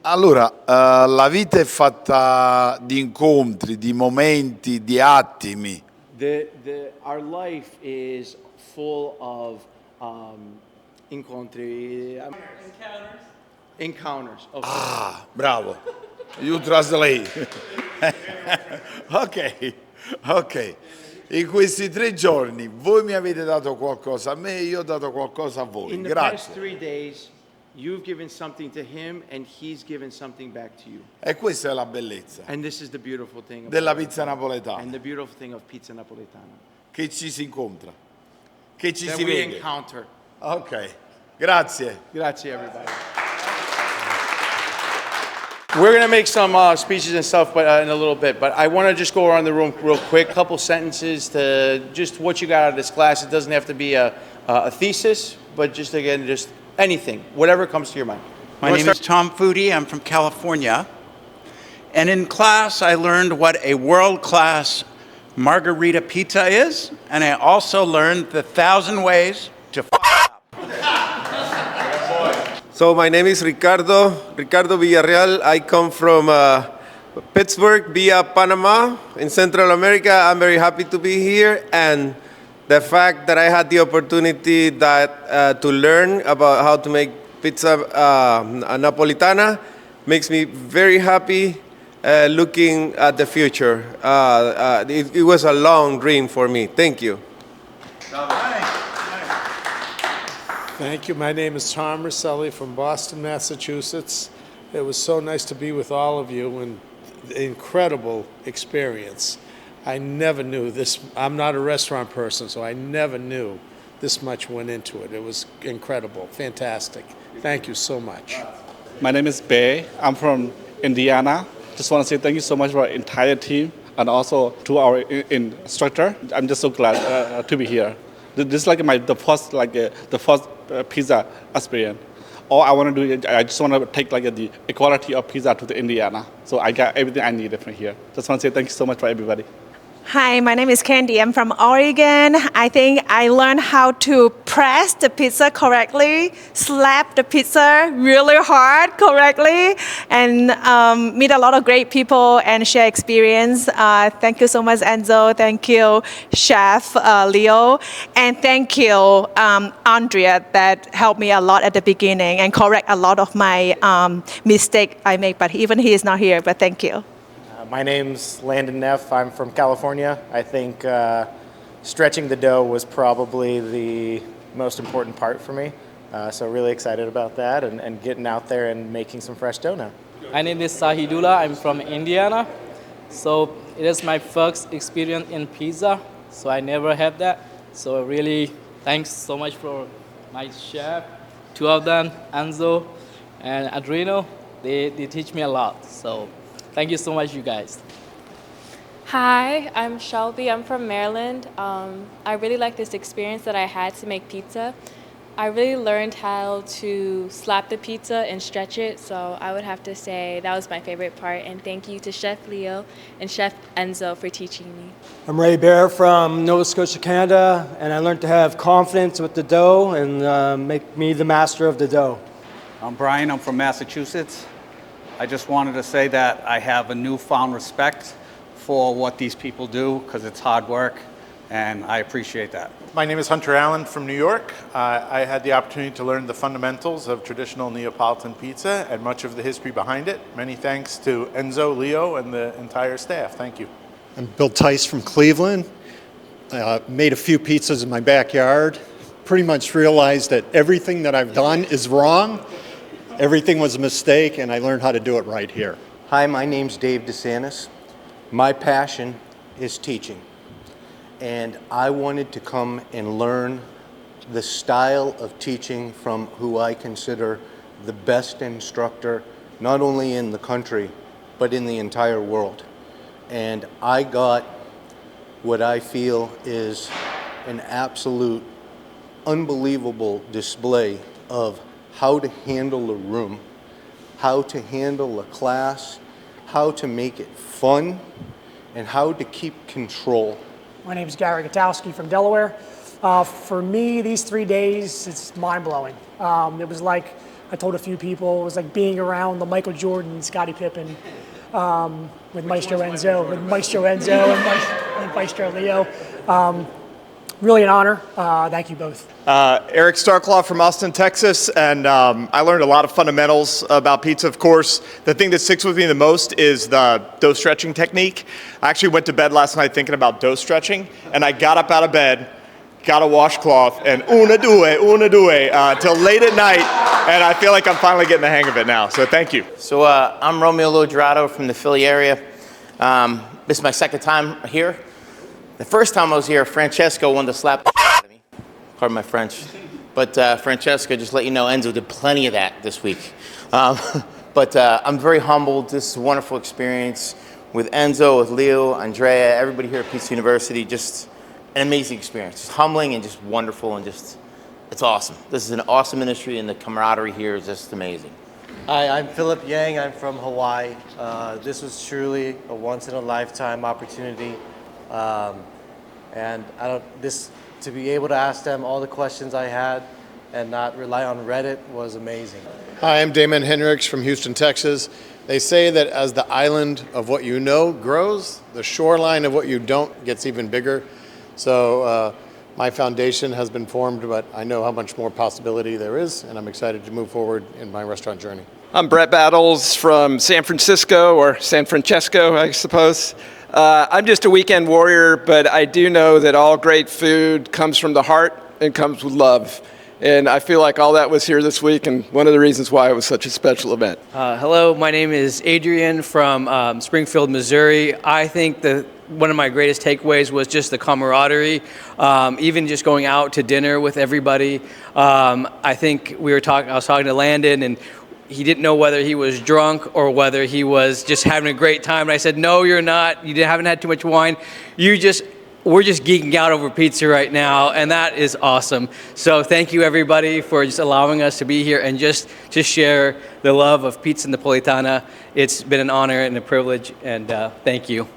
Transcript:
Allora, la vita è fatta di incontri, di momenti, di attimi. Our life is full of incontri, encounters. Okay. Ah, bravo. You translate. Ok, ok. In questi 3 giorni voi mi avete dato qualcosa a me, io ho dato qualcosa a voi. In the past Grazie. 3 days, you've given something to him, and he's given something back to you. E questa è la bellezza And this is the beautiful thing about della it. pizza And napoletana, the beautiful thing of pizza napoletana. che ci si incontra, che ci That si we vede. encounter. Ok, grazie. Grazie, everybody. We're going to make some speeches and stuff but in a little bit, but I want to just go around the room real quick, couple sentences to just what you got out of this class. It doesn't have to be a thesis, but just again, just anything, whatever comes to your mind. My name is Tom Foodie. I'm from California. And in class, I learned what a world-class margarita pizza is, and I also learned the 1,000 ways to f*** up. So my name is Ricardo Villarreal. I come from Pittsburgh via Panama in Central America. I'm very happy to be here, and the fact that I had the opportunity to learn about how to make pizza Napolitana makes me very happy looking at the future. It was a long dream for me. Thank you. Thank you. My name is Tom Rosselli from Boston, Massachusetts. It was so nice to be with all of you and incredible experience. I never knew this. I'm not a restaurant person, so I never knew this much went into it. It was incredible, fantastic. Thank you so much. My name is Bay. I'm from Indiana. Just want to say thank you so much for our entire team and also to our instructor. I'm just so glad to be here. This is like the first pizza experience. All I want to do is I just want to take the equality of pizza to the Indiana. So I got everything I needed from here. Just want to say thank you so much for everybody. Hi, my name is Candy. I'm from Oregon. I think I learned how to press the pizza correctly, slap the pizza really hard correctly, and meet a lot of great people and share experience. Thank you so much, Enzo. Thank you, Chef Leo. And thank you, Andrea, that helped me a lot at the beginning and correct a lot of my mistake I make. But even he is not here, but thank you. My name's Landon. I'm from California. I think stretching the dough was probably the most important part for me. So really excited about that and getting out there and making some fresh dough now. My name is Sahidula. I'm from Indiana. So it is my first experience in pizza. So I never had that. So really thanks so much for my chef, two of them, Enzo and Adriano. They teach me a lot. So thank you so much, you guys. Hi, I'm Shelby. I'm from Maryland. I really like this experience that I had to make pizza. I really learned how to slap the pizza and stretch it, so I would have to say that was my favorite part. And thank you to Chef Leo and Chef Enzo for teaching me. I'm Ray Bear from Nova Scotia, Canada, and I learned to have confidence with the dough and make me the master of the dough. I'm Brian. I'm from Massachusetts. I just wanted to say that I have a newfound respect for what these people do because it's hard work, and I appreciate that. My name is Hunter Allen from New York. I had the opportunity to learn the fundamentals of traditional Neapolitan pizza and much of the history behind it. Many thanks to Enzo, Leo, and the entire staff. Thank you. I'm Bill Tice from Cleveland. Made a few pizzas in my backyard. Pretty much realized that everything that I've done is wrong. Everything was a mistake, and I learned how to do it right here. Hi, my name's Dave DeSantis. My passion is teaching. And I wanted to come and learn the style of teaching from who I consider the best instructor, not only in the country, but in the entire world. And I got what I feel is an absolute unbelievable display of how to handle a room, how to handle a class, how to make it fun, and how to keep control. My name is Gary Gutowski from Delaware. For me, these 3 days, it's mind-blowing. It was like I told a few people it was like being around the Michael Jordan, Scottie Pippen, with Maestro Enzo, and Maestro Leo. Really an honor. Thank you both. Eric Starklaw from Austin, Texas, and I learned a lot of fundamentals about pizza. Of course, the thing that sticks with me the most is the dough stretching technique. I actually went to bed last night thinking about dough stretching, and I got up out of bed, got a washcloth, and una due, till late at night, and I feel like I'm finally getting the hang of it now, so thank you. So I'm Romeo Lodrado from the Philly area. This is my second time here. The first time I was here, Francesco wanted to slap the out of me. Pardon my French. But Francesco, just let you know, Enzo did plenty of that this week. But I'm very humbled. This is a wonderful experience with Enzo, with Leo, Andrea, everybody here at Pizza University. Just an amazing experience. Just humbling and just wonderful and just, it's awesome. This is an awesome industry and the camaraderie here is just amazing. Hi, I'm Philip Yang. I'm from Hawaii. This was truly a once-in-a-lifetime opportunity. And to be able to ask them all the questions I had and not rely on Reddit was amazing. Hi, I'm Damon Hendricks from Houston, Texas. They say that as the island of what you know grows, the shoreline of what you don't gets even bigger. So my foundation has been formed, but I know how much more possibility there is, and I'm excited to move forward in my restaurant journey. I'm Brett Battles from San Francisco, or San Francesco, I suppose. I'm just a weekend warrior, but I do know that all great food comes from the heart and comes with love. And I feel like all that was here this week, and one of the reasons why it was such a special event. Hello, my name is Adrian from Springfield, Missouri. I think one of my greatest takeaways was just the camaraderie, even just going out to dinner with everybody. I think I was talking to Landon, and he didn't know whether he was drunk or whether he was just having a great time. And I said, no, you're not. You haven't had too much wine. We're just geeking out over pizza right now, and that is awesome. So thank you, everybody, for just allowing us to be here and just to share the love of Pizza Napolitana. It's been an honor and a privilege, and thank you.